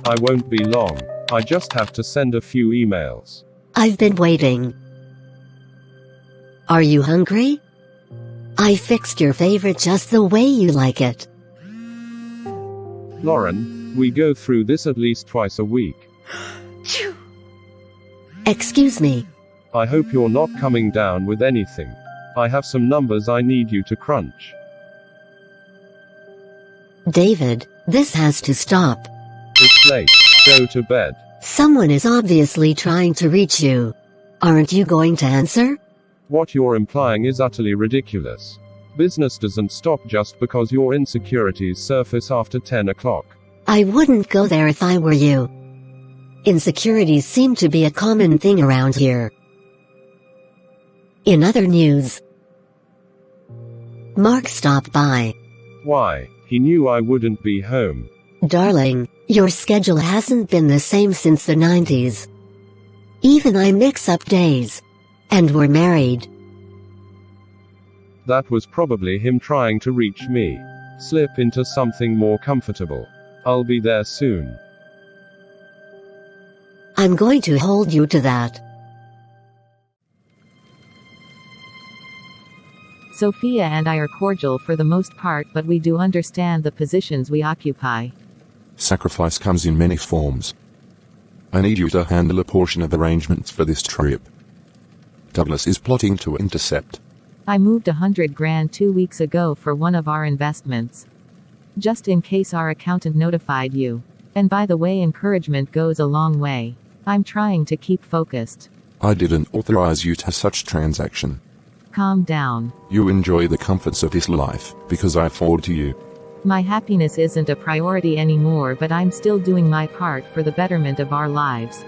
I won't be long. I just have to send a few emails. I've been waiting. Are you hungry? I fixed your favorite just the way you like it. Lauren, we go through this at least twice a week. Excuse me. I hope you're not coming down with anything. I have some numbers I need you to crunch. David, this has to stop. It's late. Go to bed. Someone is obviously trying to reach you. Aren't you going to answer? What you're implying is utterly ridiculous. Business doesn't stop just because your insecurities surface after 10 o'clock. I wouldn't go there if I were you. Insecurities seem to be a common thing around here. In other news, Mark stopped by. Why? He knew I wouldn't be home. Darling, your schedule hasn't been the same since the 90s. Even I mix up days. And we're married. That was probably him trying to reach me. Slip into something more comfortable. I'll be there soon. I'm going to hold you to that. Sophia and I are cordial for the most part, but we do understand the positions we occupy. Sacrifice comes in many forms. I need you to handle a portion of arrangements for this trip. Douglas is plotting to intercept. I moved $100,000 2 weeks ago for one of our investments. Just in case our accountant notified you. And by the way, encouragement goes a long way. I'm trying to keep focused. I didn't authorize you to such transaction. Calm down. You enjoy the comforts of this life, because I afford to you. My happiness isn't a priority anymore, but I'm still doing my part for the betterment of our lives.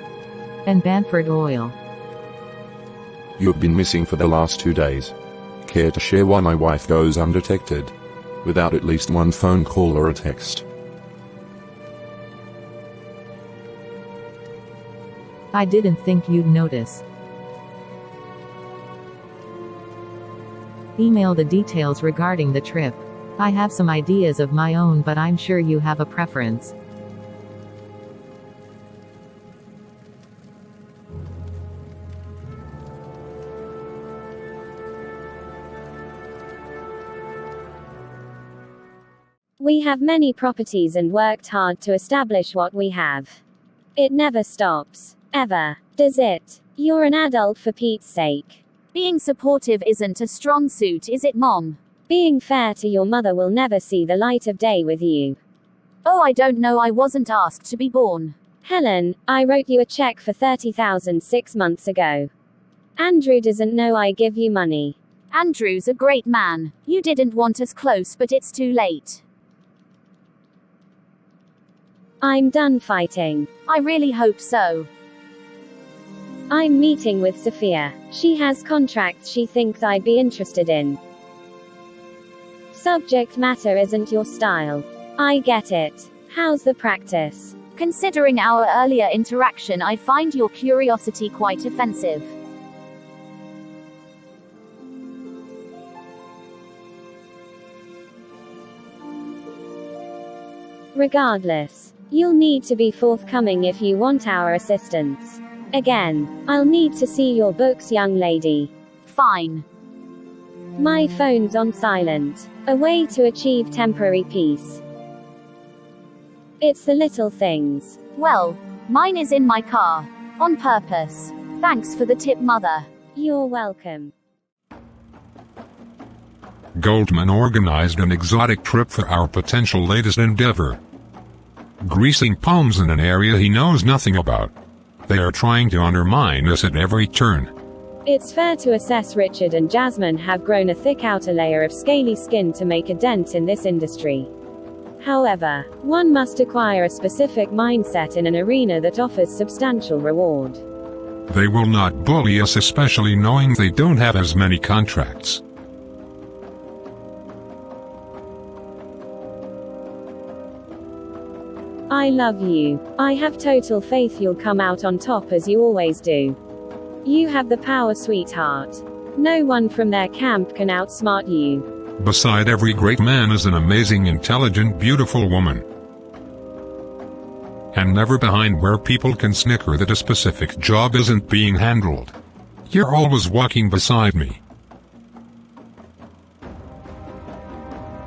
And Banford Oil. You've been missing for the last 2 days. Care to share why my wife goes undetected? Without at least one phone call or a text. I didn't think you'd notice. Email the details regarding the trip. I have some ideas of my own, but I'm sure you have a preference. We have many properties and worked hard to establish what we have. It never stops. Ever. Does it? You're an adult, for Pete's sake. Being supportive isn't a strong suit, is it, Mom? Being fair to your mother will never see the light of day with you. Oh, I don't know, I wasn't asked to be born. Helen, I wrote you a check for $30,000 6 months ago. Andrew doesn't know I give you money. Andrew's a great man. You didn't want us close, but it's too late. I'm done fighting. I really hope so. I'm meeting with Sophia. She has contracts she thinks I'd be interested in. Subject matter isn't your style. I get it. How's the practice? Considering our earlier interaction, I find your curiosity quite offensive. Regardless, you'll need to be forthcoming if you want our assistance. Again, I'll need to see your books, young lady. Fine. My phone's on silent. A way to achieve temporary peace. It's the little things. Well, mine is in my car. On purpose. Thanks for the tip, Mother. You're welcome. Goldman organized an exotic trip for our potential latest endeavor. Greasing palms in an area he knows nothing about. They are trying to undermine us at every turn. It's fair to assess Richard and Jasmine have grown a thick outer layer of scaly skin to make a dent in this industry. However, one must acquire a specific mindset in an arena that offers substantial reward. They will not bully us, especially knowing they don't have as many contracts. I love you. I have total faith you'll come out on top as you always do. You have the power, sweetheart. No one from their camp can outsmart you. Beside every great man is an amazing, intelligent, beautiful woman. and never behind where people can snicker that a specific job isn't being handled. You're always walking beside me.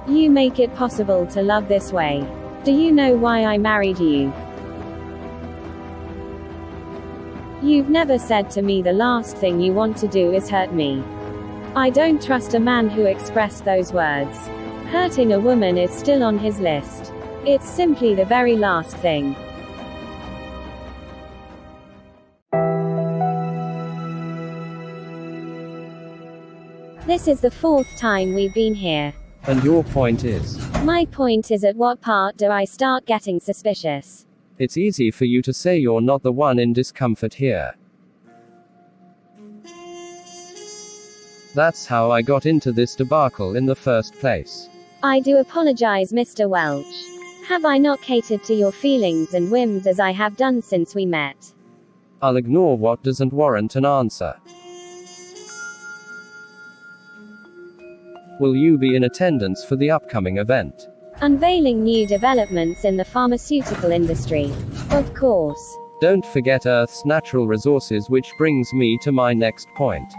You make it possible to love this way. Do you know why I married you? You've never said to me the last thing you want to do is hurt me. I don't trust a man who expressed those words. Hurting a woman is still on his list. It's simply the very last thing. This is the 4th time we've been here. And your point is? My point is, at what part do I start getting suspicious? It's easy for you to say you're not the one in discomfort here. That's how I got into this debacle in the first place. I do apologize, Mr. Welch. Have I not catered to your feelings and whims as I have done since we met? I'll ignore what doesn't warrant an answer. Will you be in attendance for the upcoming event? Unveiling new developments in the pharmaceutical industry. Of course. Don't forget Earth's natural resources, which brings me to my next point.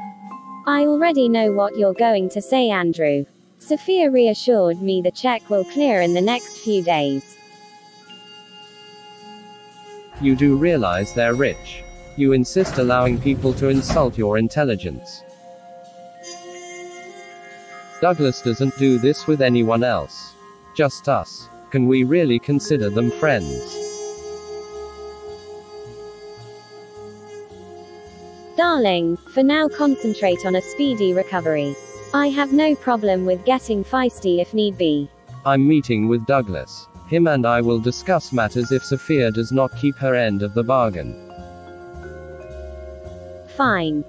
I already know what you're going to say, Andrew. Sophia reassured me the check will clear in the next few days. You do realize they're rich. You insist allowing people to insult your intelligence. Douglas doesn't do this with anyone else. Just us. Can we really consider them friends? Darling, for now concentrate on a speedy recovery. I have no problem with getting feisty if need be. I'm meeting with Douglas. Him and I will discuss matters if Sophia does not keep her end of the bargain. Fine.